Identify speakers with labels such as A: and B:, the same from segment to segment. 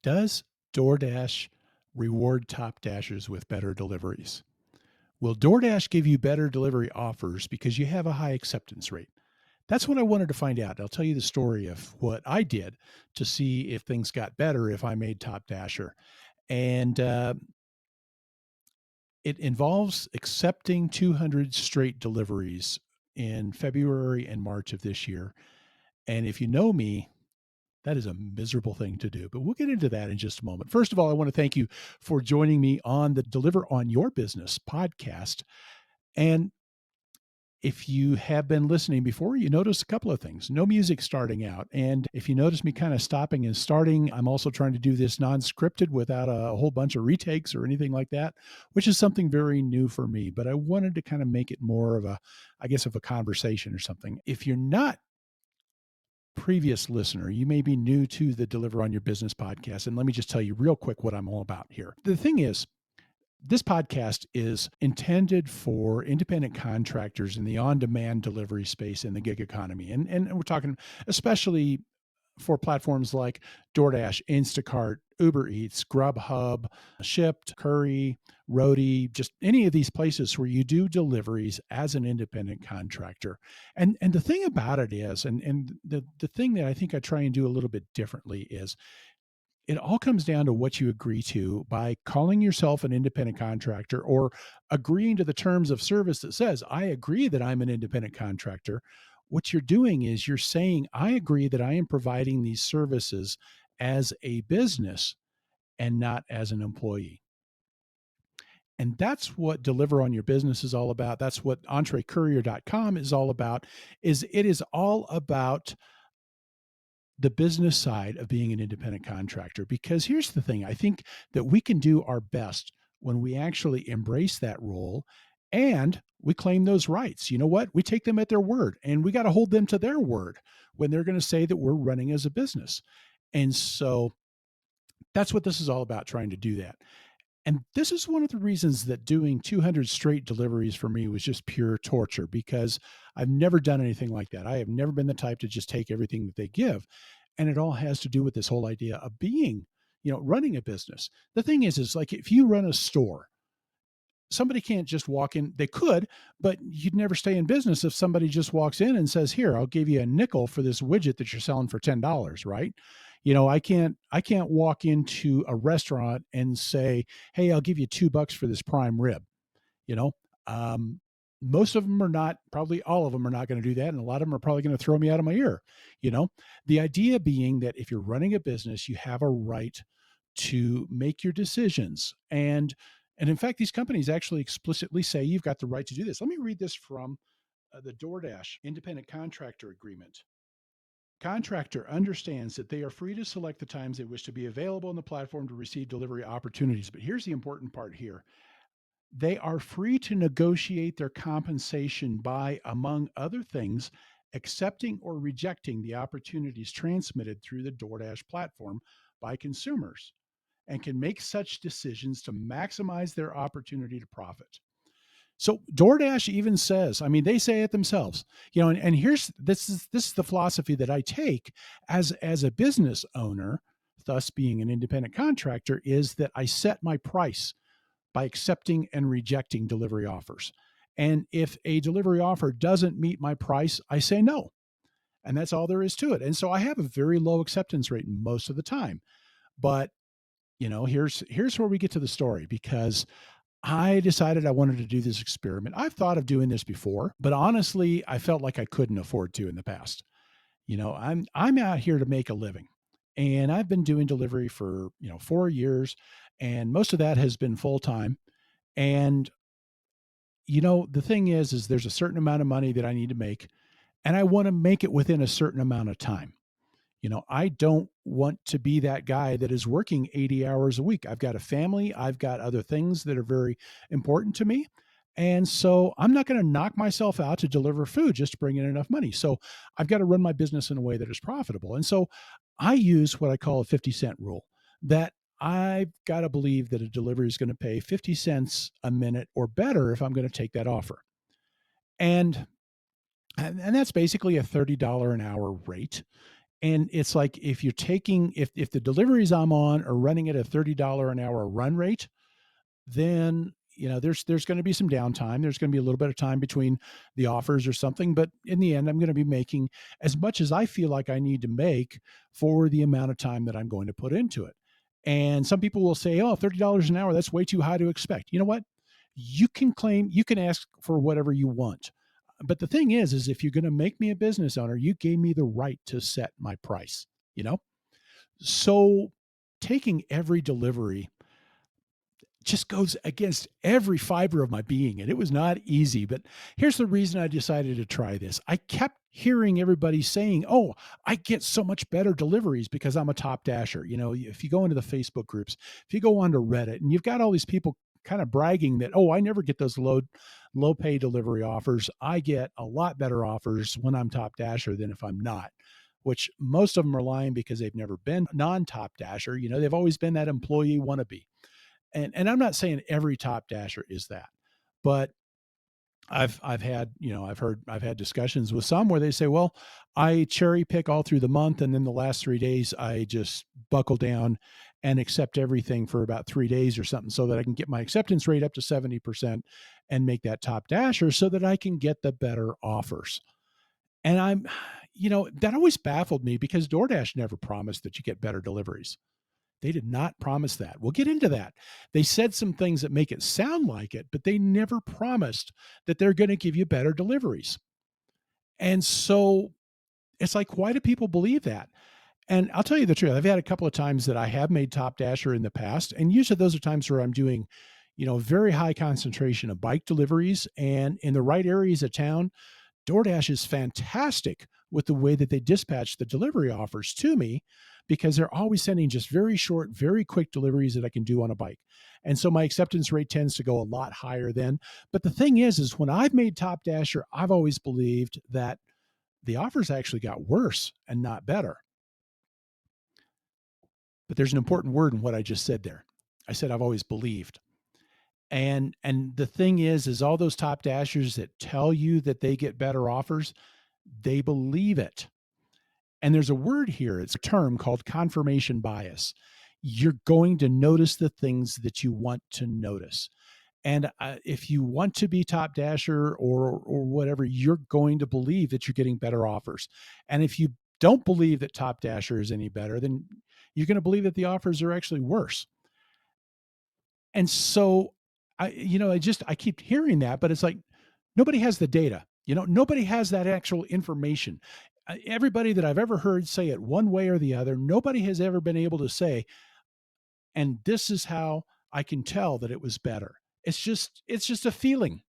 A: Does DoorDash reward top dashers with better deliveries? Will DoorDash give you better delivery offers because you have a high acceptance rate? That's what I wanted to find out. I'll tell you the story of what I did to see if things got better if I made Top Dasher. And it involves accepting 200 straight deliveries in February and March of this year. And if you know me, that is a miserable thing to do, but we'll get into that in just a moment. First of all, I want to thank you for joining me on the Deliver on Your Business podcast. And if you have been listening before, you notice a couple of things. No music starting out. And if you notice me kind of stopping and starting, I'm also trying to do this non-scripted without a whole bunch of retakes or anything like that, which is something very new for me. But I wanted to kind of make it more of a, I guess, of a conversation or something. If you're not previous listener, you may be new to the Deliver on Your Business podcast. And let me just tell you real quick what I'm all about here. The thing is, this podcast is intended for independent contractors in the on-demand delivery space in the gig economy. And we're talking especially for platforms like DoorDash, Instacart, Uber Eats, Grubhub, Shipt, Curry, Roadie, just any of these places where you do deliveries as an independent contractor. And the thing about it is, and the thing that I think I try and do a little bit differently is it all comes down to what you agree to by calling yourself an independent contractor or agreeing to the terms of service that says, I agree that I'm an independent contractor. What you're doing is you're saying, I agree that I am providing these services as a business and not as an employee. And that's what Deliver on Your Business is all about. That's what entrecourier.com is all about. Is it is all about the business side of being an independent contractor. Because here's the thing, I think that we can do our best when we actually embrace that role and we claim those rights. You know what? We take them at their word and we got to hold them to their word when they're going to say that we're running as a business. And so that's what this is all about, trying to do that. And this is one of the reasons that doing 200 straight deliveries for me was just pure torture, because I've never done anything like that. I have never been the type to just take everything that they give. And it all has to do with this whole idea of being, running a business. The thing is like if you run a store, somebody can't just walk in. They could, but you'd never stay in business if somebody just walks in and says, here, I'll give you a nickel for this widget that you're selling for $10, right? I can't walk into a restaurant and say, hey, I'll give you $2 for this prime rib. you know um, Most of them are not, probably all of them are not going to do that, and a lot of them are probably going to throw me out of my ear. The idea being that if you're running a business, you have a right to make your decisions. And in fact, these companies actually explicitly say you've got the right to do this. Let me read this from the DoorDash independent contractor agreement. Contractor understands that they are free to select the times they wish to be available on the platform to receive delivery opportunities. But here's the important part here: they are free to negotiate their compensation by, among other things, accepting or rejecting the opportunities transmitted through the DoorDash platform by consumers, and can make such decisions to maximize their opportunity to profit. So DoorDash even says, I mean, they say it themselves, and here's this is the philosophy that I take as a business owner, thus being an independent contractor, is that I set my price by accepting and rejecting delivery offers. And if a delivery offer doesn't meet my price, I say no. And that's all there is to it. And so I have a very low acceptance rate most of the time. But, here's where we get to the story, because I decided I wanted to do this experiment. I've thought of doing this before, but honestly, I felt like I couldn't afford to in the past. I'm out here to make a living. And I've been doing delivery for, 4 years, and most of that has been full time. And the thing is there's a certain amount of money that I need to make, and I want to make it within a certain amount of time. I don't want to be that guy that is working 80 hours a week. I've got a family, I've got other things that are very important to me. And so I'm not going to knock myself out to deliver food just to bring in enough money. So I've got to run my business in a way that is profitable. And so I use what I call a 50-cent rule, that I've got to believe that a delivery is going to pay 50 cents a minute or better if I'm going to take that offer. And that's basically a $30 an hour rate. And it's like if you're taking if the deliveries I'm on are running at a $30 an hour run rate, then there's going to be some downtime. There's going to be a little bit of time between the offers or something, but in the end I'm going to be making as much as I feel like I need to make for the amount of time that I'm going to put into it. And some people will say, oh, $30 an hour, that's way too high to expect. You know what? You can ask for whatever you want. But the thing is if you're going to make me a business owner, you gave me the right to set my price, you know? So taking every delivery just goes against every fiber of my being. And it was not easy. But here's the reason I decided to try this. I kept hearing everybody saying, oh, I get so much better deliveries because I'm a top dasher. If you go into the Facebook groups, if you go onto Reddit, and you've got all these people kind of bragging that, oh, I never get those low pay delivery offers. I get a lot better offers when I'm top dasher than if I'm not. Which most of them are lying because they've never been non top dasher. They've always been that employee wannabe. And I'm not saying every top dasher is that, but I've had discussions with some where they say, well, I cherry pick all through the month, and then the last 3 days I just buckle down and accept everything for about 3 days or something, so that I can get my acceptance rate up to 70% and make that top dasher, so that I can get the better offers. And that always baffled me because DoorDash never promised that you get better deliveries. They did not promise that. We'll get into that. They said some things that make it sound like it, but they never promised that they're going to give you better deliveries. And so it's like, why do people believe that? And I'll tell you the truth. I've had a couple of times that I have made Top Dasher in the past. And usually those are times where I'm doing, very high concentration of bike deliveries and in the right areas of town. DoorDash is fantastic with the way that they dispatch the delivery offers to me because they're always sending just very short, very quick deliveries that I can do on a bike. And so my acceptance rate tends to go a lot higher then. But the thing is when I've made Top Dasher, I've always believed that the offers actually got worse and not better. But there's an important word in what I just said there. I said I've always believed. And the thing is all those top dashers that tell you that they get better offers, they believe it. And there's a word here, it's a term called confirmation bias. You're going to notice the things that you want to notice. And if you want to be top dasher or whatever, you're going to believe that you're getting better offers. And if you don't believe that top dasher is any better, then you're going to believe that the offers are actually worse. And so I keep hearing that, but it's like nobody has the data. Nobody has that actual information. Everybody that I've ever heard say it one way or the other, nobody has ever been able to say, and this is how I can tell that it was better. It's just a feeling.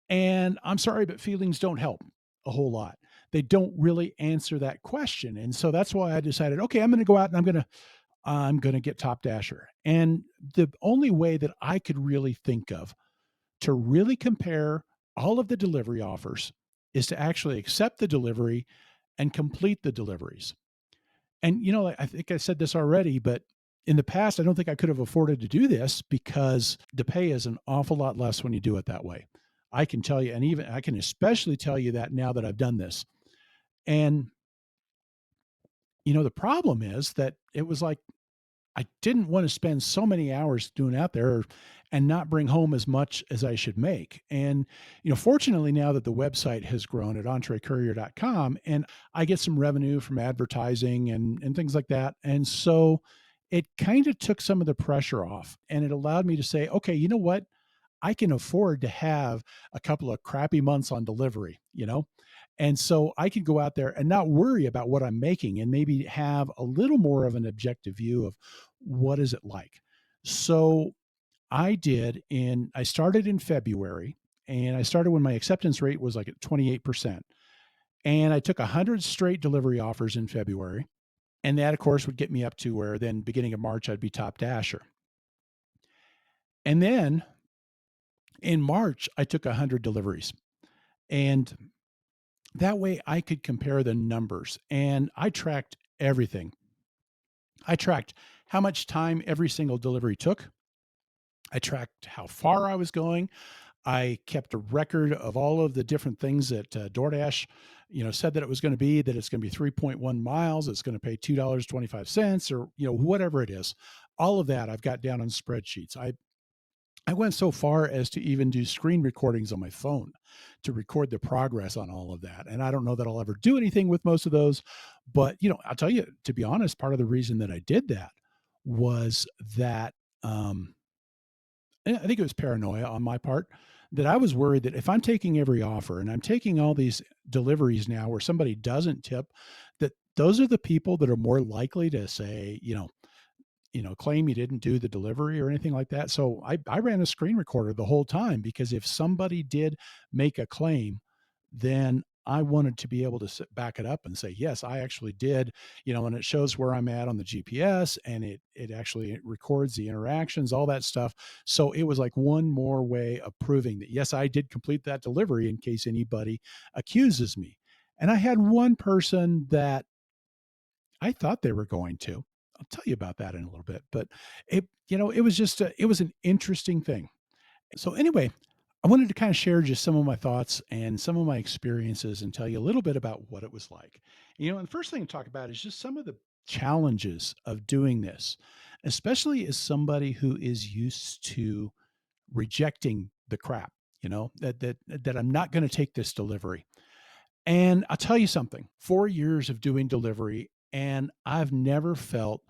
A: And I'm sorry, but feelings don't help a whole lot. They don't really answer that question. And so that's why I decided, okay, I'm going to go out and I'm going to get Top Dasher. And the only way that I could really think of to really compare all of the delivery offers is to actually accept the delivery and complete the deliveries. And, I think I said this already, but in the past, I don't think I could have afforded to do this because the pay is an awful lot less when you do it that way. I can tell you, and even I can especially tell you that now that I've done this. And, the problem is that it was like I didn't want to spend so many hours doing out there and not bring home as much as I should make. And, fortunately, now that the website has grown at entrecourier.com and I get some revenue from advertising and things like that. And so it kind of took some of the pressure off and it allowed me to say, okay, you know what? I can afford to have a couple of crappy months on delivery. And so I can go out there and not worry about what I'm making and maybe have a little more of an objective view of what is it like. So I started in February and I started when my acceptance rate was like at 28%. And I took 100 straight delivery offers in February. And that, of course, would get me up to where then beginning of March, I'd be top dasher. And then in March, I took 100 deliveries. And that way I could compare the numbers and I tracked everything. I tracked how much time every single delivery took. I tracked how far I was going. I kept a record of all of the different things that Doordash, said that it was going to be, that it's going to be 3.1 miles, it's going to pay $2.25 or, whatever it is. All of that I've got down on spreadsheets. I went so far as to even do screen recordings on my phone to record the progress on all of that. And I don't know that I'll ever do anything with most of those, but I'll tell you, to be honest, part of the reason that I did that was that um, I think it was paranoia on my part, that I was worried that if I'm taking every offer and I'm taking all these deliveries now where somebody doesn't tip, that those are the people that are more likely to say, claim you didn't do the delivery or anything like that. So I ran a screen recorder the whole time, because if somebody did make a claim, then I wanted to be able to back it up and say, yes, I actually did, and it shows where I'm at on the GPS, and it actually records the interactions, all that stuff. So it was like one more way of proving that, yes, I did complete that delivery in case anybody accuses me. And I had one person that I thought they were going to. I'll tell you about that in a little bit, but it was just it was an interesting thing. So anyway, I wanted to kind of share just some of my thoughts and some of my experiences and tell you a little bit about what it was like. And the first thing to talk about is just some of the challenges of doing this, especially as somebody who is used to rejecting the crap, that I'm not going to take this delivery. And I'll tell you something, 4 years of doing delivery, and I've never felt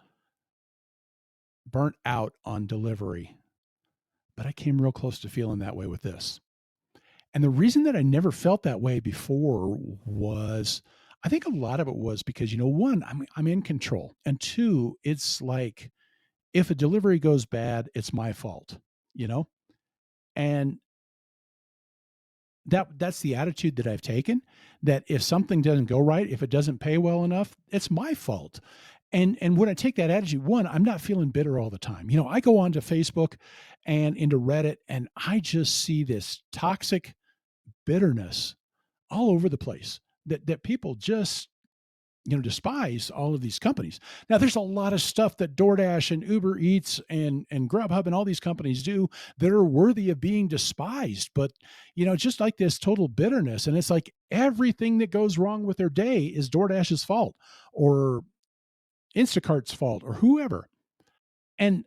A: burnt out on delivery, but I came real close to feeling that way with this. And the reason that I never felt that way before was, I think a lot of it was because, one, I'm in control. And two, it's like, if a delivery goes bad, it's my fault, you know? And that's the attitude that I've taken, that if something doesn't go right, if it doesn't pay well enough, it's my fault. And when I take that attitude, one, I'm not feeling bitter all the time. I go onto Facebook and into Reddit, and I just see this toxic bitterness all over the place, that people just despise all of these companies. Now, there's a lot of stuff that DoorDash and Uber Eats and Grubhub and all these companies do that are worthy of being despised, but just like this total bitterness, and it's like everything that goes wrong with their day is DoorDash's fault or Instacart's fault or whoever. And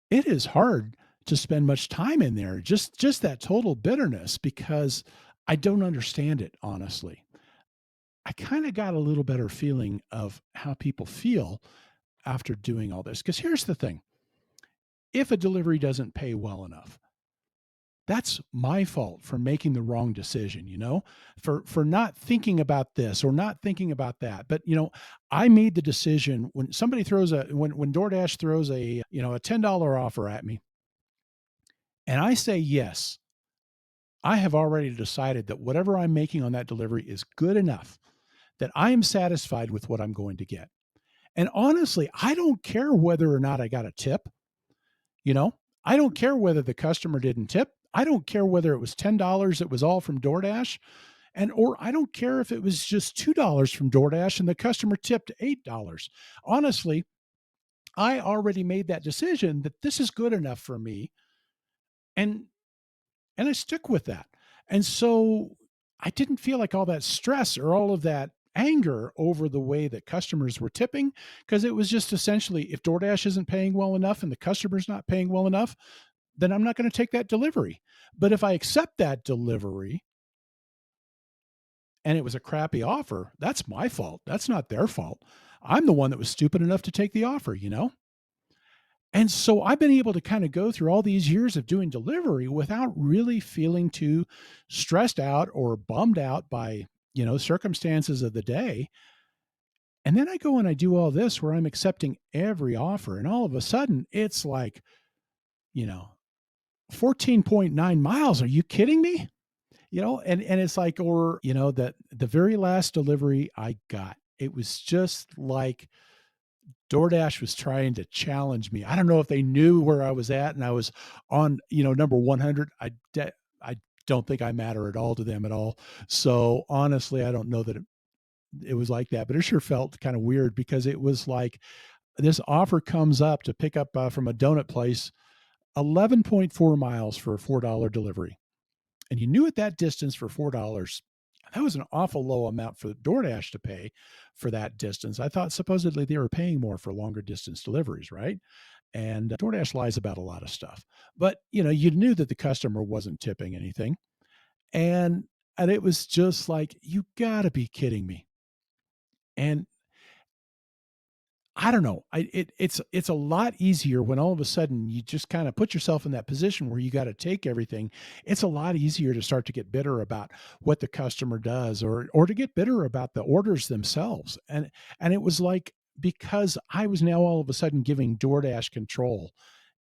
A: it is hard to spend much time in there, just that total bitterness, because I don't understand it, honestly. I kind of got a little better feeling of how people feel after doing all this. Because here's the thing, if a delivery doesn't pay well enough, that's my fault for making the wrong decision, for not thinking about this or not thinking about that. But I made the decision when somebody throws when DoorDash throws a $10 offer at me, and I say yes, I have already decided that whatever I'm making on that delivery is good enough that I am satisfied with what I'm going to get. And honestly, I don't care whether or not I got a tip. You know, I don't care whether the customer didn't tip. I don't care whether it was $10 that was all from DoorDash, or I don't care if it was just $2 from DoorDash and the customer tipped $8. Honestly, I already made that decision that this is good enough for me, and I stick with that. And so I didn't feel like all that stress or all of that anger over the way that customers were tipping, because it was just essentially, if DoorDash isn't paying well enough and the customer's not paying well enough, then I'm not going to take that delivery. But if I accept that delivery and it was a crappy offer, that's my fault. That's not their fault. I'm the one that was stupid enough to take the offer. And so I've been able to kind of go through all these years of doing delivery without really feeling too stressed out or bummed out by, circumstances of the day. And then I go and I do all this where I'm accepting every offer. And all of a sudden it's like, you know, 14.9 miles. Are you kidding me? And it's like, or, that the very last delivery I got, it was just like DoorDash was trying to challenge me. I don't know if they knew where I was at and I was on, number 100. I don't think I matter at all to them at all. So honestly, I don't know that it was like that, but it sure felt kind of weird, because it was like this offer comes up to pick up from a donut place 11.4 miles for a $4 delivery. And you knew at that distance for $4, that was an awful low amount for DoorDash to pay for that distance. I thought supposedly they were paying more for longer distance deliveries, right? And DoorDash lies about a lot of stuff. But, you knew that the customer wasn't tipping anything. And and it was just like, you got to be kidding me. And I don't know. It's a lot easier when all of a sudden you just kind of put yourself in that position where you got to take everything. It's a lot easier to start to get bitter about what the customer does, or to get bitter about the orders themselves. And it was like, because I was now all of a sudden giving DoorDash control,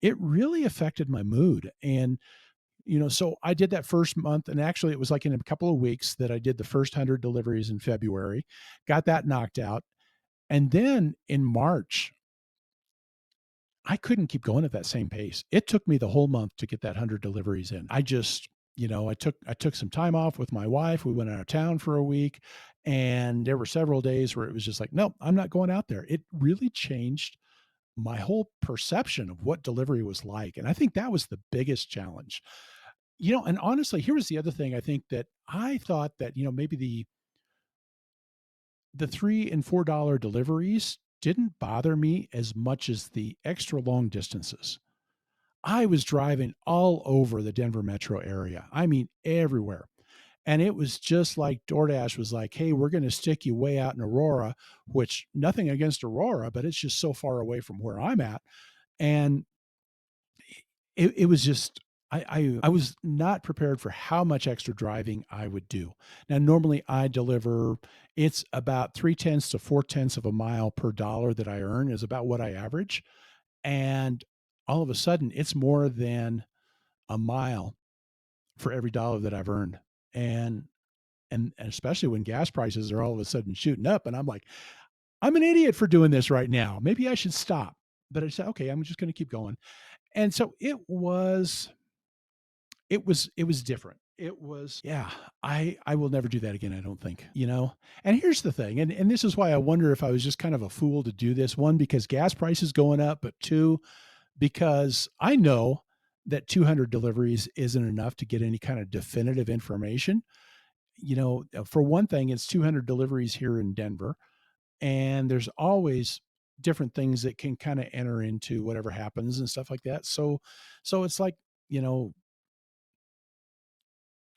A: it really affected my mood. And so I did that first month, and actually it was like in a couple of weeks that I did the first 100 deliveries in February, got that knocked out. And then in March, I couldn't keep going at that same pace. It took me the whole month to get that 100 deliveries in. I just, I took some time off with my wife. We went out of town for a week, and there were several days where it was just like, "No, I'm not going out there." It really changed my whole perception of what delivery was like, and I think that was the biggest challenge. And honestly, here was the other thing. I think that I thought that, maybe the $3 and $4 deliveries didn't bother me as much as the extra long distances. I was driving all over the Denver metro area. I mean, everywhere. And it was just like DoorDash was like, "Hey, we're going to stick you way out in Aurora," which, nothing against Aurora, but it's just so far away from where I'm at. And it was just, I was not prepared for how much extra driving I would do. Now, normally I deliver, it's about 3/10 to 4/10 of a mile per dollar that I earn is about what I average. And all of a sudden, it's more than a mile for every dollar that I've earned. And and especially when gas prices are all of a sudden shooting up, and I'm like, I'm an idiot for doing this right now. Maybe I should stop. But I said, okay, I'm just going to keep going. And so it was different. It was, yeah, I will never do that again, I don't think. And here's the thing, and this is why I wonder if I was just kind of a fool to do this. One, because gas prices going up, but two, because I know that 200 deliveries isn't enough to get any kind of definitive information. For one thing, it's 200 deliveries here in Denver, and there's always different things that can kind of enter into whatever happens and stuff like that. So it's like, you know,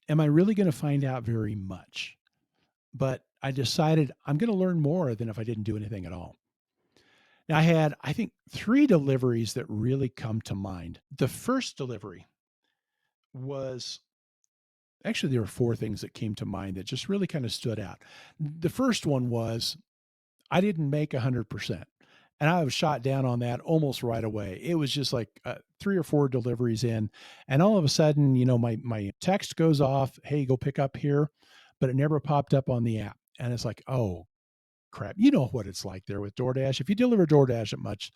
A: am I really going to find out very much? But I decided I'm going to learn more than if I didn't do anything at all. Now, I had, I think, three deliveries that really come to mind. The first delivery was, actually, there were four things that came to mind that just really kind of stood out. The first one was, I didn't make 100%. And I was shot down on that almost right away. It was just like three or four deliveries in. And all of a sudden, my text goes off, "Hey, go pick up here." But it never popped up on the app. And it's like, oh, crap. You know what it's like there with DoorDash. If you deliver DoorDash at much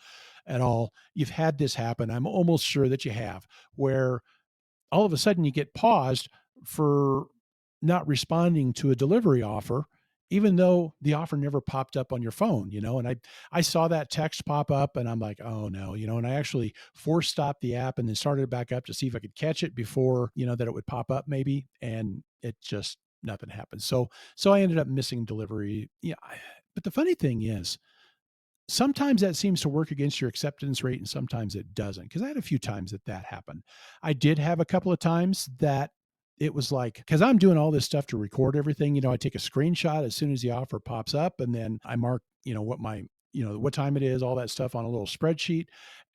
A: at all, you've had this happen. I'm almost sure that you have, where all of a sudden you get paused for not responding to a delivery offer, even though the offer never popped up on your phone. And I saw that text pop up, and I'm like, oh no. And I actually force stopped the app and then started it back up to see if I could catch it before, that it would pop up maybe. And it just, nothing happened. So I ended up missing delivery. Yeah. But the funny thing is, sometimes that seems to work against your acceptance rate and sometimes it doesn't, because I had a few times that happened. I did have a couple of times that it was like, because I'm doing all this stuff to record everything. I take a screenshot as soon as the offer pops up, and then I mark, what time it is, all that stuff on a little spreadsheet.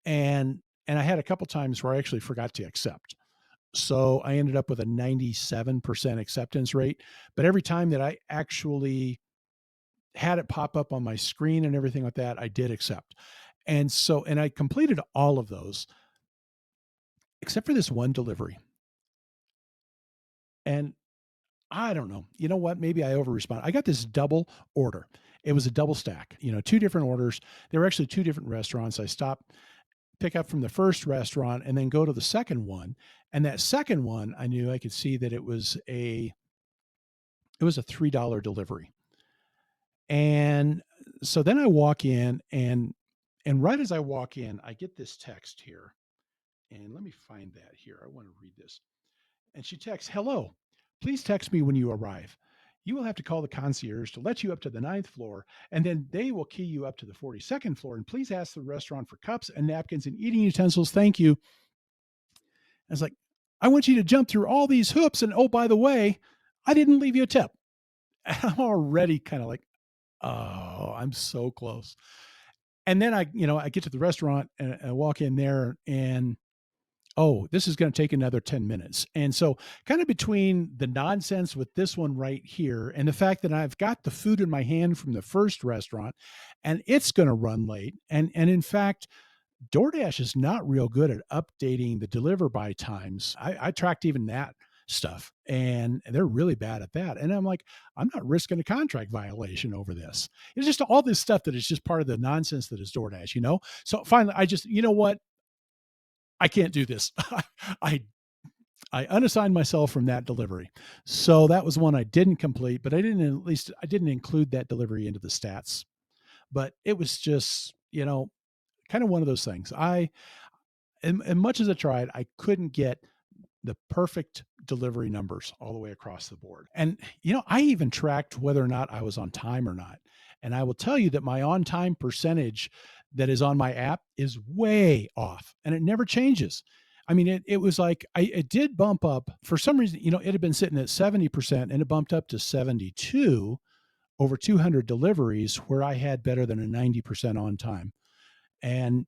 A: And I had a couple times where I actually forgot to accept, so I ended up with a 97% acceptance rate. But every time that I actually had it pop up on my screen and everything like that, I did accept. And I completed all of those except for this one delivery. And I don't know. You know what? Maybe I over respond. I got this double order. It was a double stack, two different orders. They were actually two different restaurants. I stopped, pick up from the first restaurant, and then go to the second one. And that second one, I knew I could see that it was a $3 delivery. And so then I walk in, and right as I walk in, I get this text here. And let me find that here. I want to read this. And she texts, "Hello, please text me when you arrive. You will have to call the concierge to let you up to the ninth floor, and then they will key you up to the 42nd floor. And please ask the restaurant for cups and napkins and eating utensils. Thank you." I was like, "I want you to jump through all these hoops. And oh, by the way, I didn't leave you a tip." And I'm already kind of like, oh, I'm so close. And then I get to the restaurant and I walk in there and oh, this is going to take another 10 minutes. And so, kind of between the nonsense with this one right here and the fact that I've got the food in my hand from the first restaurant and it's going to run late. And in fact, DoorDash is not real good at updating the deliver by times. I tracked even that stuff and they're really bad at that. And I'm like, I'm not risking a contract violation over this. It's just all this stuff that is just part of the nonsense that is DoorDash. So finally, you know what? I can't do this. I I unassigned myself from that delivery. So that was one I didn't complete, but I didn't include that delivery into the stats. But it was just, kind of one of those things. And much as I tried, I couldn't get the perfect delivery numbers all the way across the board. And, I even tracked whether or not I was on time or not. And I will tell you that my on time percentage that is on my app is way off and it never changes. I mean, it was like it did bump up for some reason, it had been sitting at 70% and it bumped up to 72 over 200 deliveries where I had better than a 90% on time. And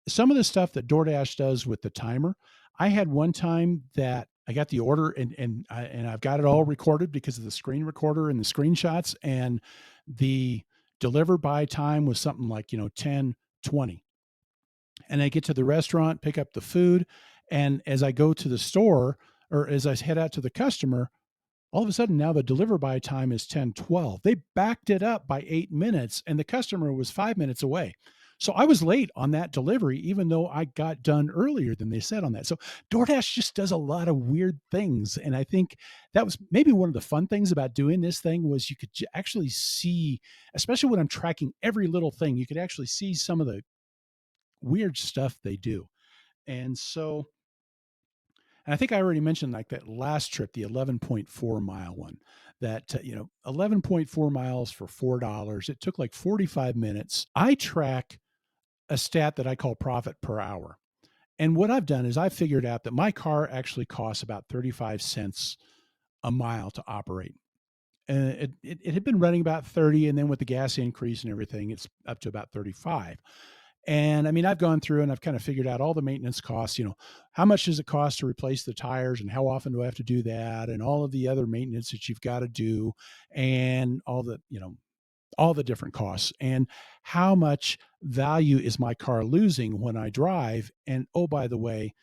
A: some of the stuff that DoorDash does with the timer, I had one time that I got the order and I've got it all recorded because of the screen recorder and the screenshots, and the deliver by time was something like 10:20, and I get to the restaurant, pick up the food, and as I go to the store or as I head out to the customer, all of a sudden now the deliver by time is 10:12. They backed it up by 8 minutes and the customer was 5 minutes away. So I was late on that delivery, even though I got done earlier than they said on that. So DoorDash just does a lot of weird things. And I think that was maybe one of the fun things about doing this thing was you could actually see, especially when I'm tracking every little thing, you could actually see some of the weird stuff they do. And so and I think I already mentioned like that last trip, the 11.4 mile one, that, 11.4 miles for $4. It took like 45 minutes. I track a stat that I call profit per hour. And what I've done is I've figured out that my car actually costs about 35 cents a mile to operate. And it had been running about 30. And then with the gas increase and everything, it's up to about 35. And I mean, I've gone through and I've kind of figured out all the maintenance costs, how much does it cost to replace the tires and how often do I have to do that and all of the other maintenance that you've got to do and all the different costs and how much value is my car losing when I drive. And oh, by the way,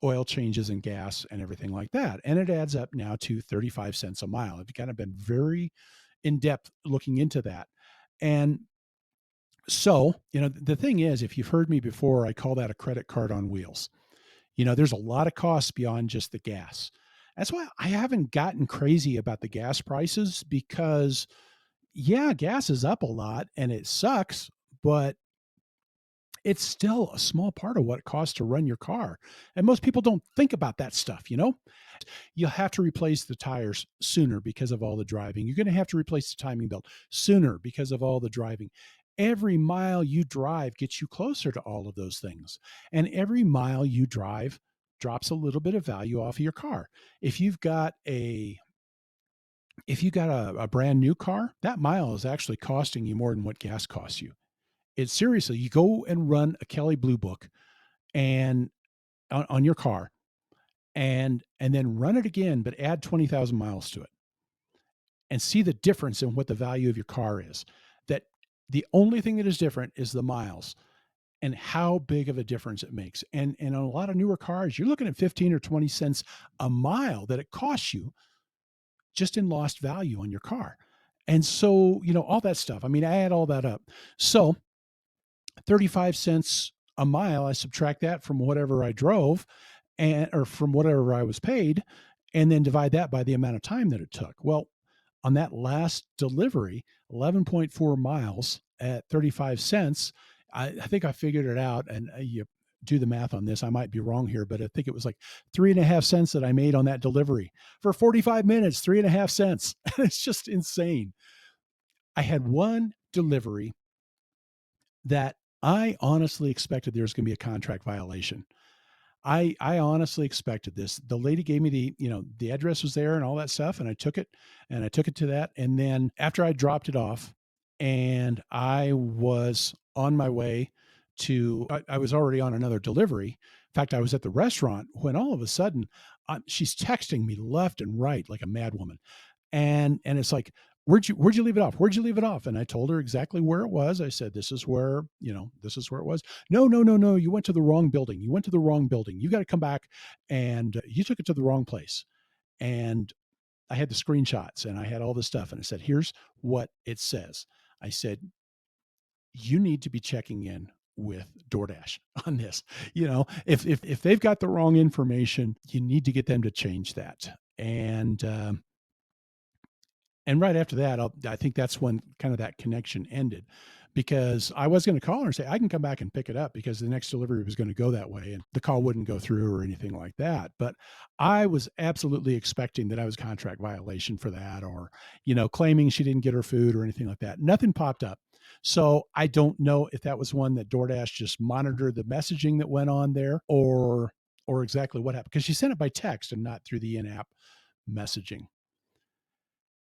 A: oil changes and gas and everything like that. And it adds up now to 35 cents a mile. I've kind of been very in depth looking into that. And so, the thing is, if you've heard me before, I call that a credit card on wheels. There's a lot of costs beyond just the gas. That's why I haven't gotten crazy about the gas prices because, yeah, gas is up a lot and it sucks, but it's still a small part of what it costs to run your car. And most people don't think about that stuff. You'll have to replace the tires sooner because of all the driving. You're going to have to replace the timing belt sooner because of all the driving. Every mile you drive gets you closer to all of those things. And every mile you drive drops a little bit of value off of your car. If you've got a brand new car, that mile is actually costing you more than what gas costs you. It's seriously, you go and run a Kelly Blue Book and on your car and then run it again, but add 20,000 miles to it and see the difference in what the value of your car is. That the only thing that is different is the miles and how big of a difference it makes. And on a lot of newer cars, you're looking at 15 or 20 cents a mile that it costs you just in lost value on your car. And so, all that stuff. I mean, I add all that up. So 35 cents a mile, I subtract that from whatever I drove or from whatever I was paid, and then divide that by the amount of time that it took. Well, on that last delivery, 11.4 miles at 35 cents, I think I figured it out. And do the math on this. I might be wrong here, but I think it was like 3.5 cents that I made on that delivery for 45 minutes, 3.5 cents. It's just insane. I had one delivery that I honestly expected there was going to be a contract violation. I honestly expected this. The lady gave me the address was there and all that stuff, and I took it to that. And then after I dropped it off, and I was on my way I was already on another delivery. In fact, I was at the restaurant when all of a sudden she's texting me left and right like a madwoman, and it's like, where'd you leave it off, where'd you leave it off? And I told her exactly where it was. I said, this is where it was. No, no, no, no, you went to the wrong building, you got to come back, and you took it to the wrong place. And I had the screenshots and I had all this stuff, and I said, here's what it says. I said, you need to be checking in with DoorDash on this. If they've got the wrong information, you need to get them to change that. And right after that, I think that's when kind of that connection ended, because I was going to call her and say, I can come back and pick it up, because the next delivery was going to go that way and the call wouldn't go through or anything like that. But I was absolutely expecting that I was contract violation for that, or, claiming she didn't get her food or anything like that. Nothing popped up. So I don't know if that was one that DoorDash just monitored the messaging that went on there, or exactly what happened, because she sent it by text and not through the in-app messaging.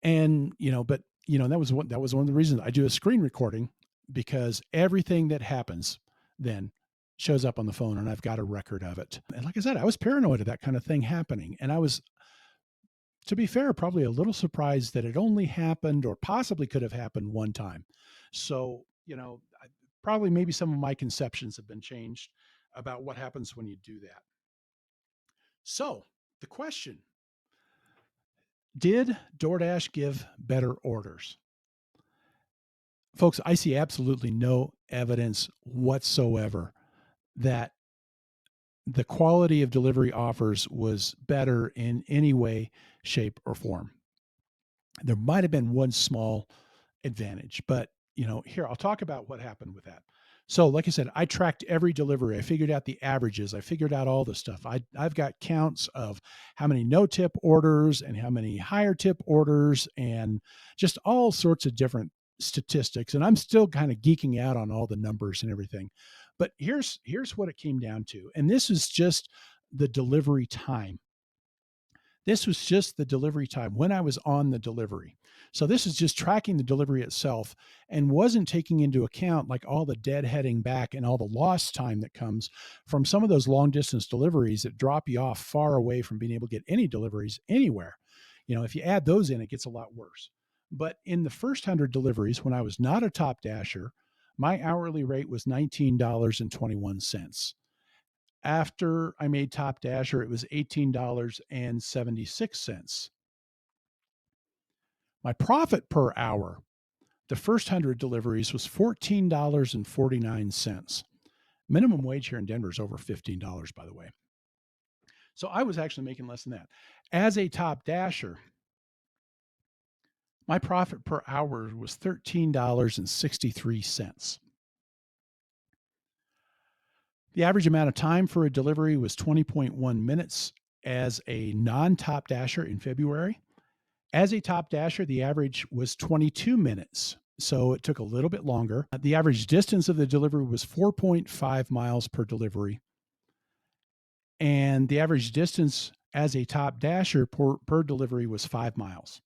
A: And but that was one of the reasons I do a screen recording, because everything that happens then shows up on the phone and I've got a record of it. And like I said, I was paranoid of that kind of thing happening, and I was, to be fair, probably a little surprised that it only happened, or possibly could have happened, one time. So probably maybe some of my conceptions have been changed about what happens when you do that. So the question: did DoorDash give better orders? Folks, I see absolutely no evidence whatsoever that the quality of delivery offers was better in any way, shape, or form. There might have been one small advantage, but here, I'll talk about what happened with that. So, like I said, I tracked every delivery. I figured out the averages. I figured out all the stuff. I've got counts of how many no tip orders and how many higher tip orders, and just all sorts of different statistics. And I'm still kind of geeking out on all the numbers and everything. But here's what it came down to. And this is just the delivery time. This was just the delivery time when I was on the delivery. So this is just tracking the delivery itself, and wasn't taking into account like all the deadheading back and all the lost time that comes from some of those long distance deliveries that drop you off far away from being able to get any deliveries anywhere. If you add those in, it gets a lot worse. But in the first 100 deliveries, when I was not a top dasher, my hourly rate was $19.21. After I made Top Dasher, it was $18.76. My profit per hour, the first 100 deliveries, was $14.49. Minimum wage here in Denver is over $15, by the way. So I was actually making less than that. As a Top Dasher, my profit per hour was $13.63. The average amount of time for a delivery was 20.1 minutes as a non-top dasher in February. As a top dasher, the average was 22 minutes. So it took a little bit longer. The average distance of the delivery was 4.5 miles per delivery. And the average distance as a top dasher per delivery was 5 miles.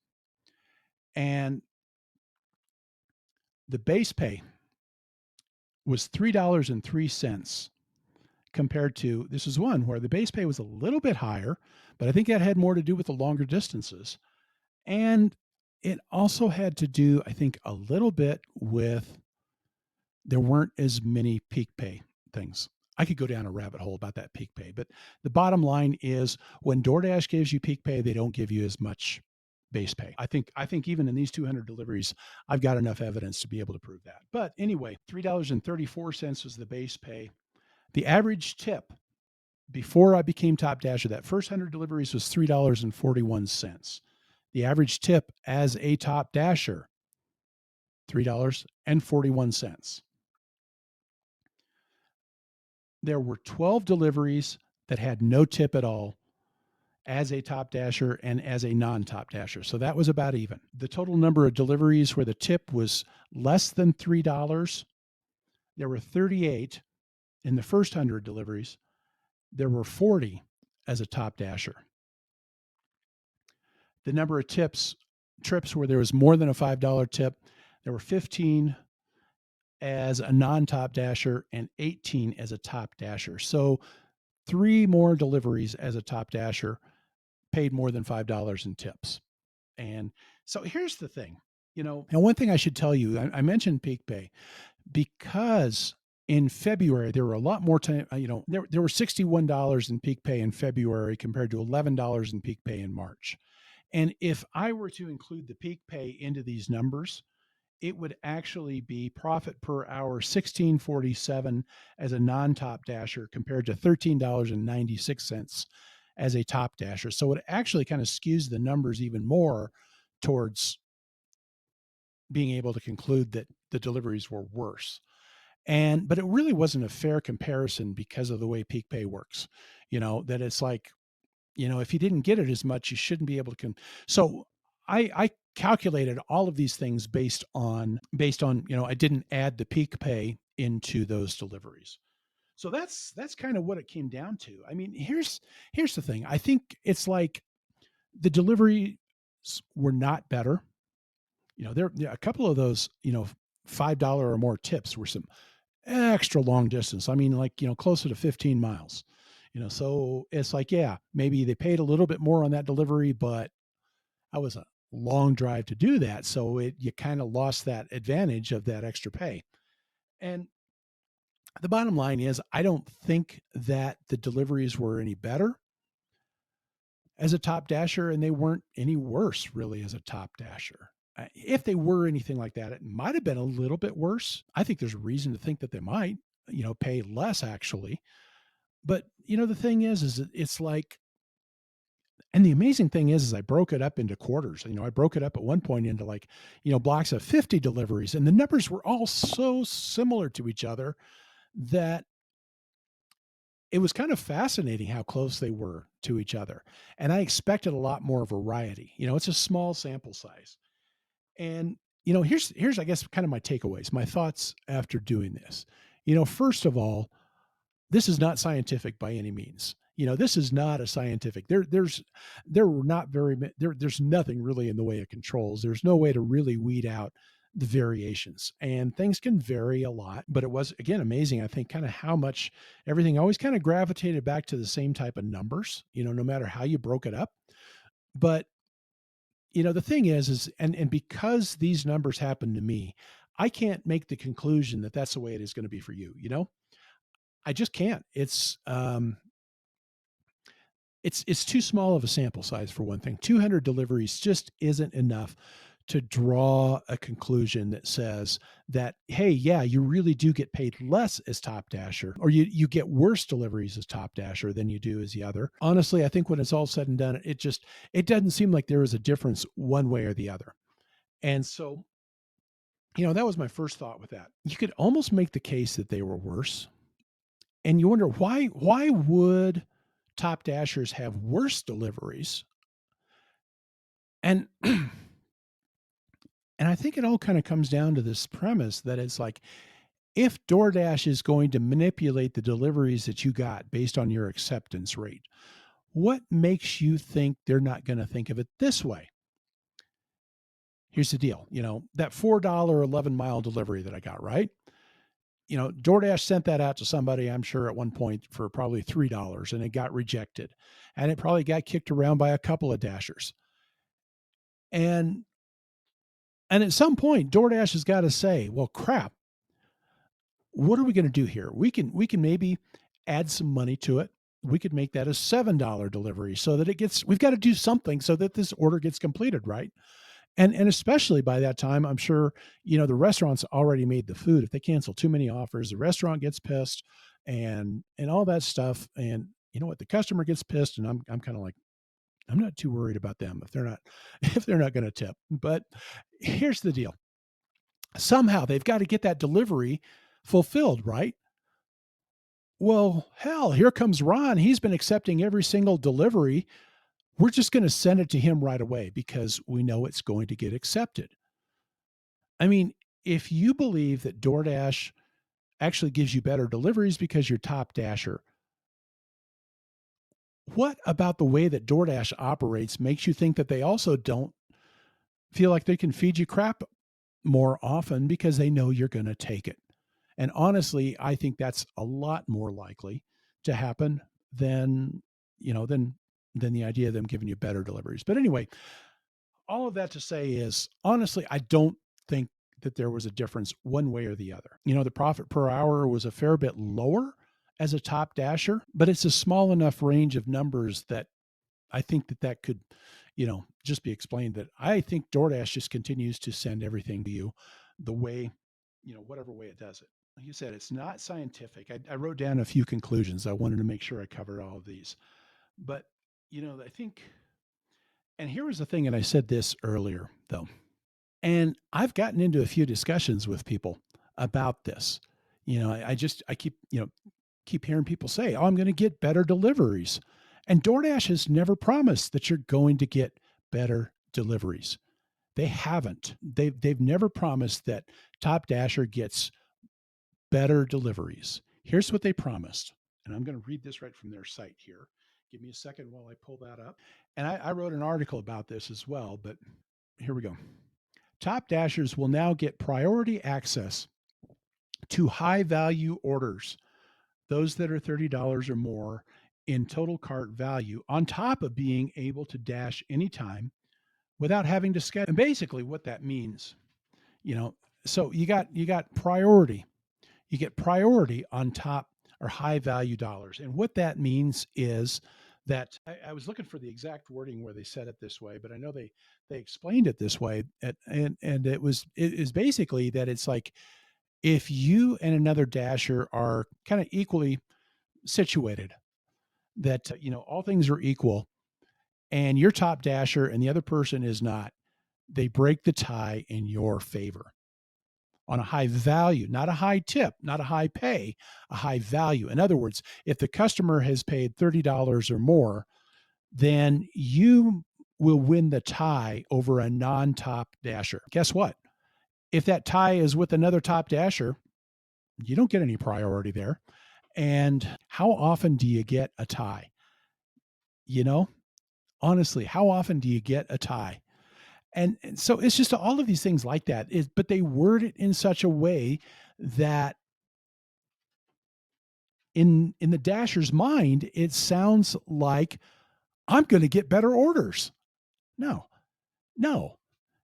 A: And the base pay was $3.03, compared to, this is one where the base pay was a little bit higher, but I think that had more to do with the longer distances. And it also had to do, I think, a little bit with there weren't as many peak pay things. I could go down a rabbit hole about that peak pay, but the bottom line is, when DoorDash gives you peak pay, they don't give you as much base pay. I think even in these 200 deliveries, I've got enough evidence to be able to prove that. But anyway, $3.34 was the base pay. The average tip before I became Top Dasher, that first 100 deliveries, was $3.41. The average tip as a Top Dasher, $3.41. there were 12 deliveries that had no tip at all as a top dasher and as a non top dasher. So that was about even. The total number of deliveries where the tip was less than $3, there were 38 in the first 100 deliveries. There were 40 as a top dasher. The number of trips where there was more than a $5 tip, there were 15 as a non top dasher and 18 as a top dasher. So three more deliveries as a top dasher paid more than $5 in tips. And so here's the thing, and one thing I should tell you, I mentioned peak pay because in February there were a lot more time. There were $61 in peak pay in February compared to $11 in peak pay in March. And if I were to include the peak pay into these numbers, it would actually be profit per hour 16.47 as a non-top dasher compared to $13.96 as a top dasher. So it actually kind of skews the numbers even more towards being able to conclude that the deliveries were worse. But it really wasn't a fair comparison because of the way peak pay works. That it's like, if you didn't get it as much, you shouldn't be able to so I calculated all of these things based on I didn't add the peak pay into those deliveries. So that's kind of what it came down to. I mean, here's the thing. I think it's like the deliveries were not better. There a couple of those, $5 or more tips were some extra long distance. I mean, like, closer to 15 miles. So it's like, yeah, maybe they paid a little bit more on that delivery, but that was a long drive to do that. So you kind of lost that advantage of that extra pay. And the bottom line is, I don't think that the deliveries were any better as a top dasher, and they weren't any worse really as a top dasher. If they were anything like that, it might have been a little bit worse. I think there's a reason to think that they might, pay less actually. But the thing is it's like, and the amazing thing is I broke it up into quarters. I broke it up at one point into like, blocks of 50 deliveries, and the numbers were all so similar to each other that it was kind of fascinating how close they were to each other. And I expected a lot more variety. It's a small sample size. And here's I guess kind of my takeaways, my thoughts after doing this. First of all, this is not scientific by any means. This is not a scientific. There were not very there's nothing really in the way of controls. There's no way to really weed out the variations, and things can vary a lot. But it was, again, amazing, I think, kind of how much everything always kind of gravitated back to the same type of numbers. No matter how you broke it up. But the thing is and because these numbers happen to me, I can't make the conclusion that that's the way it is going to be for you. I just can't. It's too small of a sample size for one thing. 200 deliveries just isn't enough to draw a conclusion that says that, hey, yeah, you really do get paid less as top dasher, or you get worse deliveries as top dasher than you do as the other. Honestly, I think when it's all said and done, it doesn't seem like there is a difference one way or the other. And so, that was my first thought with that. You could almost make the case that they were worse. And you wonder why would top dashers have worse deliveries? And and I think it all kind of comes down to this premise that it's like, if DoorDash is going to manipulate the deliveries that you got based on your acceptance rate, what makes you think they're not going to think of it this way? Here's the deal, that $4 11-mile delivery that I got, right? DoorDash sent that out to somebody, I'm sure, at one point for probably $3, and it got rejected. And it probably got kicked around by a couple of dashers. And at some point, DoorDash has got to say, well, crap, what are we going to do here? We can maybe add some money to it. We could make that a $7 delivery so that we've got to do something so that this order gets completed, right? And especially by that time, I'm sure, the restaurant's already made the food. If they cancel too many offers, the restaurant gets pissed and all that stuff. And you know what? The customer gets pissed, and I'm kind of like, I'm not too worried about them if they're not if they're not going to tip. But here's the deal. Somehow they've got to get that delivery fulfilled, right? Well, hell, here comes Ron. He's been accepting every single delivery. We're just going to send it to him right away because we know it's going to get accepted. I mean, if you believe that DoorDash actually gives you better deliveries because you're top dasher, what about the way that DoorDash operates makes you think that they also don't feel like they can feed you crap more often because they know you're going to take it? And honestly, I think that's a lot more likely to happen than, you know, than the idea of them giving you better deliveries. But anyway, all of that to say is honestly, I don't think that there was a difference one way or the other. You know, the profit per hour was a fair bit lower as a top dasher, but it's a small enough range of numbers that I think that that could, you know, just be explained that I think DoorDash just continues to send everything to you the way, you know, whatever way it does it. Like you said, it's not scientific. I wrote down a few conclusions. I wanted to make sure I covered all of these. But, you know, I think, and here was the thing, and I said this earlier, though, and I've gotten into a few discussions with people about this. You know, I keep, you know, keep hearing people say, "Oh, I'm going to get better deliveries." And DoorDash has never promised that you're going to get better deliveries. They haven't. They've never promised that Top Dasher gets better deliveries. Here's what they promised. And I'm going to read this right from their site here. Give me a second while I pull that up. And I wrote an article about this as well, but here we go. Top Dashers will now get priority access to high value orders, those that are $30 or more in total cart value, on top of being able to dash anytime without having to schedule. And basically what that means, you know, so you got priority. You get priority on top or high value dollars. And what that means is that I was looking for the exact wording where they said it this way, but I know they explained it this way. And it is basically that it's like if you and another dasher are kind of equally situated, that you know all things are equal, and you're top dasher and the other person is not, they break the tie in your favor on a high value, not a high tip, not a high pay, a high value. In other words, if the customer has paid $30 or more, then you will win the tie over a non-top dasher. Guess what? If that tie is with another top dasher, you don't get any priority there. And how often do you get a tie? You know, honestly, how often do you get a tie? And so it's just all of these things like that. But they word it in such a way that in the dasher's mind, it sounds like I'm going to get better orders. No, no,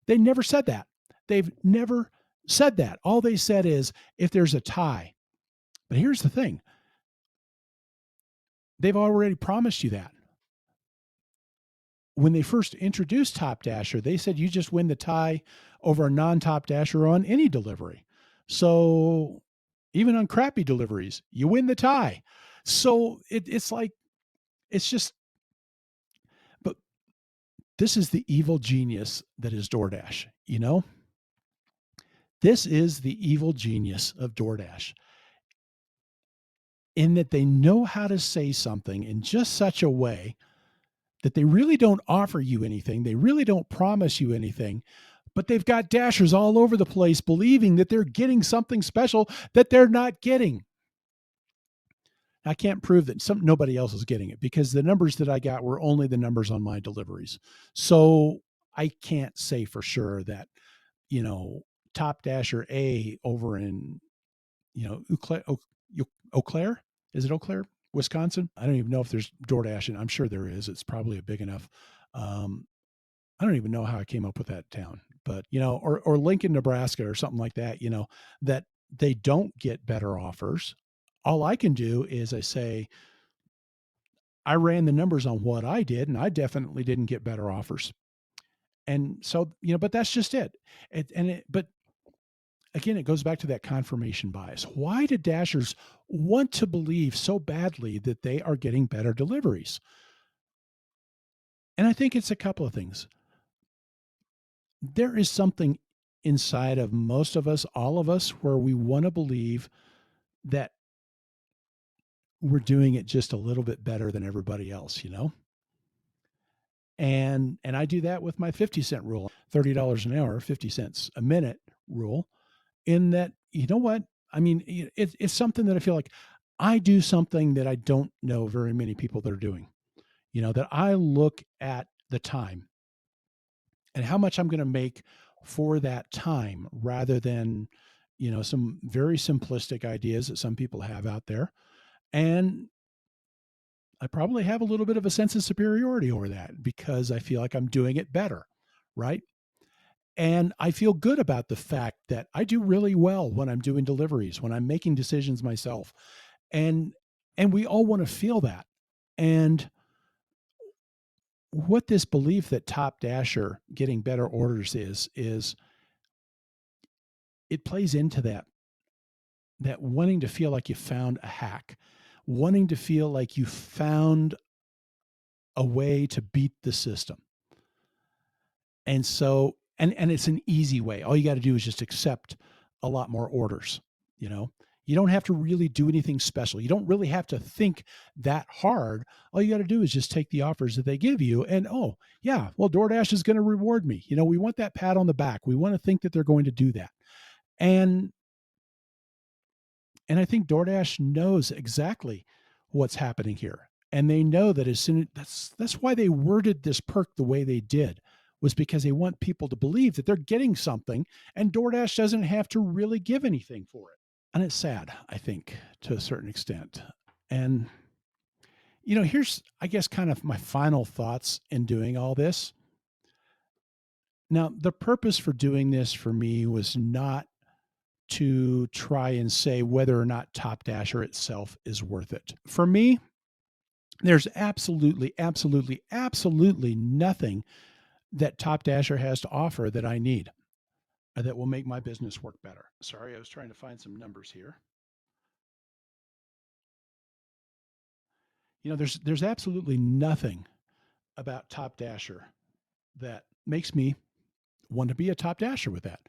A: they never said that. They've never said that. All they said is if there's a tie. But here's the thing, they've already promised you that. When they first introduced Top Dasher, they said you just win the tie over a non Top Dasher on any delivery. So even on crappy deliveries, you win the tie. So it's like, it's just, but this is the evil genius that is DoorDash. You know, this is the evil genius of DoorDash in that they know how to say something in just such a way that they really don't offer you anything. They really don't promise you anything, but they've got dashers all over the place believing that they're getting something special that they're not getting. I can't prove that nobody else is getting it because the numbers that I got were only the numbers on my deliveries. So I can't say for sure that, you know, Top Dasher A over in, you know, Eau Claire, is it Eau Claire, Wisconsin? I don't even know if there's DoorDash, and I'm sure there is. It's probably a big enough. Um, I don't even know how I came up with that town, but you know, or Lincoln, Nebraska, or something like that. You know, that they don't get better offers. All I can do is I say I ran the numbers on what I did, and I definitely didn't get better offers. And so, you know, but that's just it. But again, it goes back to that confirmation bias. Why do dashers want to believe so badly that they are getting better deliveries? And I think it's a couple of things. There is something inside of most of us, all of us, where we want to believe that we're doing it just a little bit better than everybody else, you know? And I do that with my 50-cent rule, $30 an hour, 50 cents a minute rule, in that, you know what? I mean, it's something that I feel like I do something that I don't know very many people that are doing, you know, that I look at the time and how much I'm going to make for that time rather than, you know, some very simplistic ideas that some people have out there. And I probably have a little bit of a sense of superiority over that because I feel like I'm doing it better, right? And I feel good about the fact that I do really well when I'm doing deliveries, when I'm making decisions myself. And and we all want to feel that. And what this belief that Top Dasher getting better orders is it plays into that wanting to feel like you found a hack, wanting to feel like you found a way to beat the system. And so and it's an easy way. All you got to do is just accept a lot more orders, you know. You don't have to really do anything special. You don't really have to think that hard. All you got to do is just take the offers that they give you and oh, yeah, well DoorDash is going to reward me. You know, we want that pat on the back. We want to think that they're going to do that. And and I think DoorDash knows exactly what's happening here. And they know that as soon that's why they worded this perk the way they did was because they want people to believe that they're getting something and DoorDash doesn't have to really give anything for it. And it's sad, I think, to a certain extent. And you know, here's I guess kind of my final thoughts in doing all this. Now, the purpose for doing this for me was not to try and say whether or not Top Dasher itself is worth it. For me, there's absolutely nothing that Top Dasher has to offer that I need that will make my business work better. Sorry, I was trying to find some numbers here. You know, there's absolutely nothing about Top Dasher that makes me want to be a Top Dasher with that.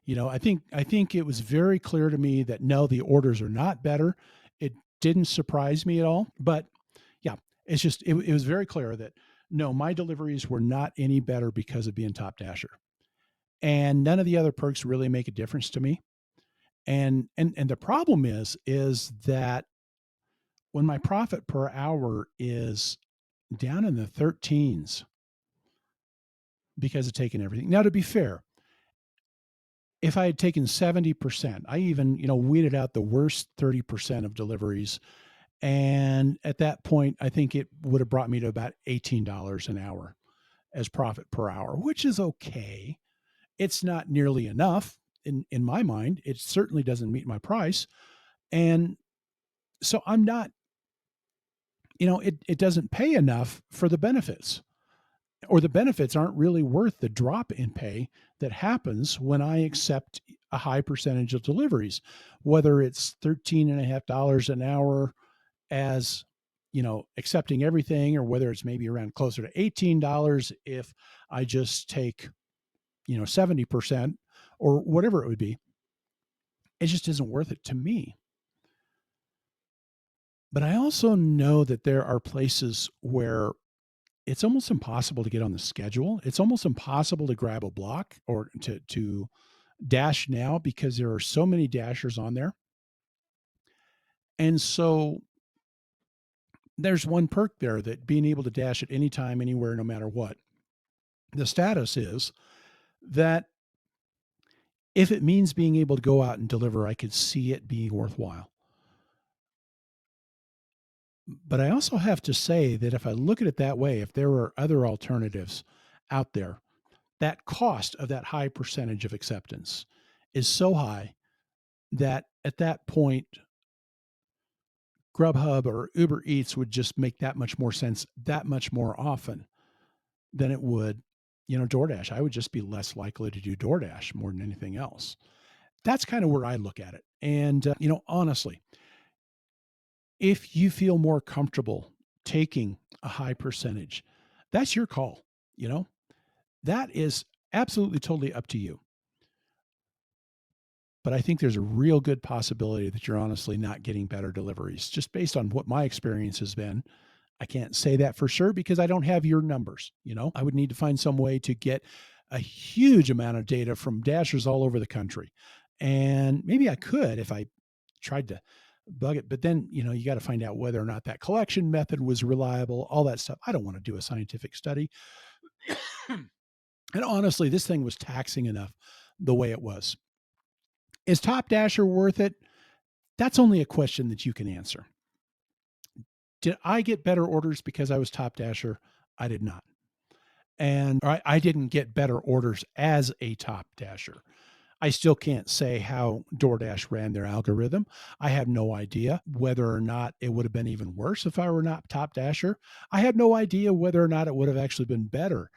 A: You know, I think it was very clear to me that no, the orders are not better. It didn't surprise me at all, but yeah, it's just it was very clear that no, my deliveries were not any better because of being Top Dasher, and none of the other perks really make a difference to me. And the problem is that when my profit per hour is down in the 13s because of taking everything. Now, to be fair, if I had taken 70%, I even, you know, weeded out the worst 30% of deliveries. And at that point, I think it would have brought me to about $18 an hour as profit per hour, which is okay. It's not nearly enough in my mind. It certainly doesn't meet my price. And so I'm not, you know, it doesn't pay enough for the benefits, or the benefits aren't really worth the drop in pay that happens when I accept a high percentage of deliveries, whether it's $13.50 an hour as, you know, accepting everything, or whether it's maybe around closer to $18 if I just take, you know, 70% or whatever it would be. It just isn't worth it to me. But I also know that there are places where it's almost impossible to get on the schedule. It's almost impossible to grab a block or to dash now because there are so many dashers on there. And so there's one perk there, that being able to dash at any time, anywhere, no matter what. The status is that if it means being able to go out and deliver, I could see it being worthwhile. But I also have to say that if I look at it that way, if there are other alternatives out there, that cost of that high percentage of acceptance is so high that at that point, Grubhub or Uber Eats would just make that much more sense that much more often than it would, you know, DoorDash. I would just be less likely to do DoorDash more than anything else. That's kind of where I look at it. And, you know, honestly, if you feel more comfortable taking a high percentage, that's your call. You know, that is absolutely totally up to you. but I think there's a real good possibility that you're honestly not getting better deliveries just based on what my experience has been. I can't say that for sure because I don't have your numbers. I would need to find some way to get a huge amount of data from dashers all over the country. And maybe I could if I tried to bug it, but then, you got to find out whether or not that collection method was reliable, all that stuff. I don't want to do a scientific study. And honestly, this thing was taxing enough the way it was. Is Top Dasher worth it? That's only a question that you can answer. Did I get better orders because I was Top Dasher? I did not. And I didn't get better orders as a Top Dasher. I still can't say how DoorDash ran their algorithm. I have no idea whether or not it would have been even worse if I were not Top Dasher. I have no idea whether or not it would have actually been better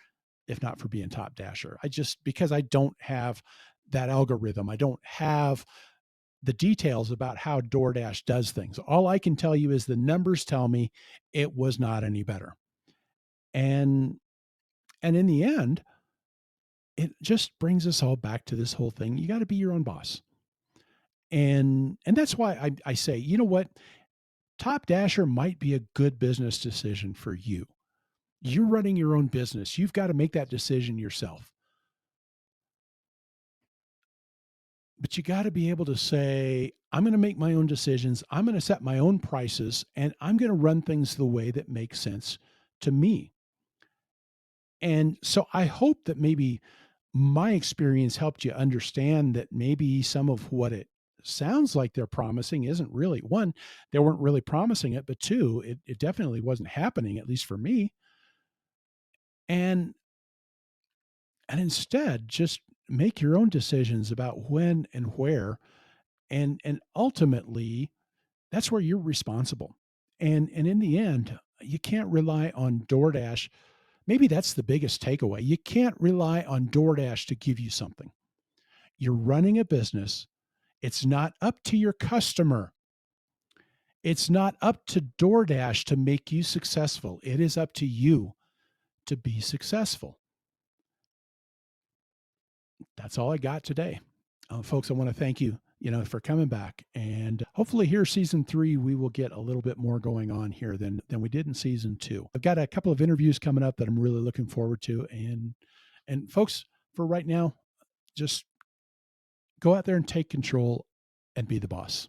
A: if not for being Top Dasher. Because I don't have that algorithm, I don't have the details about how DoorDash does things. All I can tell you is the numbers tell me it was not any better. And in the end, it just brings us all back to this whole thing. You got to be your own boss. And that's why I say, you know what? Top Dasher might be a good business decision for you. You're running your own business. You've got to make that decision yourself. But you got to be able to say, I'm going to make my own decisions. I'm going to set my own prices and I'm going to run things the way that makes sense to me. And so I hope that maybe my experience helped you understand that maybe some of what it sounds like they're promising isn't really one, they weren't really promising it, but two, it definitely wasn't happening, at least for me. And instead, just make your own decisions about when and where, and ultimately that's where you're responsible. And in the end, you can't rely on DoorDash. Maybe that's the biggest takeaway. You can't rely on DoorDash to give you something. You're running a business. It's not up to your customer. It's not up to DoorDash to make you successful. It is up to you to be successful. That's all I got today. Folks, I want to thank you, for coming back. And hopefully here, season 3, we will get a little bit more going on here than we did in season 2. I've got a couple of interviews coming up that I'm really looking forward to. And folks, for right now, just go out there and take control and be the boss.